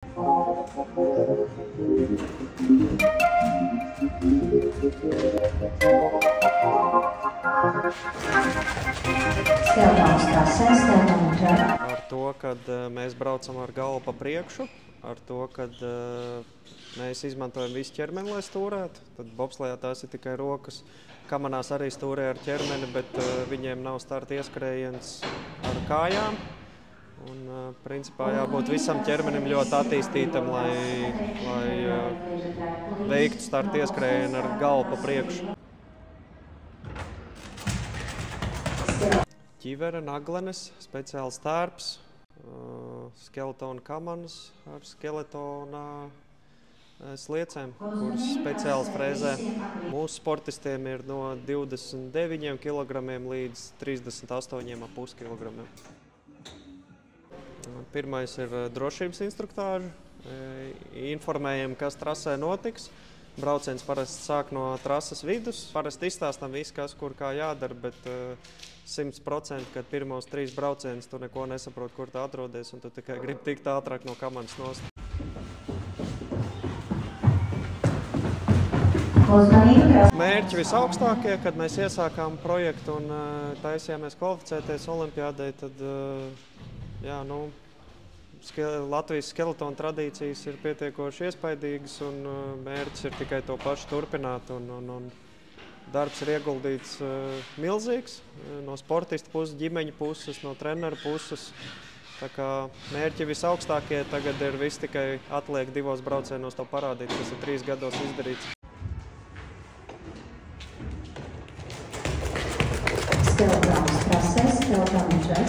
Ar to, ka mēs braucam ar galvu pa priekšu, ar to, ka mēs izmantojam visu ķermeni, lai stūrētu. Tad bobslejā tās ir tikai rokas. Kamanās arī stūrē ar ķermeni, bet viņiem nav starta ieskrējiens ar kājām. Un, principā jābūt visam ķermenim ļoti attīstītam, lai veiktu starta ieskrējienu ar galvu pa priekšu. Ķivera, naglenes, speciāls tērps, skeletona kamanas ar skeletona sliecēm, kuras speciāls frēzē. Mūsu sportistiem ir no 29 kg līdz 38,5 kg. Pirmais ir drošības instruktāža. Informējam, kas trasē notiks. Brauciens parasti sāk no trases vidus. Parasti izstāstam visu, kas kur kā jādara, bet 100%, kad pirmos 3 braucienus tu neko nesaproti, kur tu atrodies, un tu tikai gribi tikt ātrāk no kamanas nost. Mērķi visaugstākie, kad mēs iesākām projektu un taisījāmies kvalificēties olimpiādai, tad Latvijas skeletona tradīcijas ir pietiekoši iespaidīgas, un mērķis ir tikai to pašu turpināt. Un darbs ir ieguldīts milzīgs no sportista puses, ģimeņa puses, no treneru puses. Tā kā mērķi visaugstākie, tagad ir viss tikai atliek 2 braucienos to parādīt, kas ir 3 gados izdarīts. Skeletons prasēs, skeletons džek.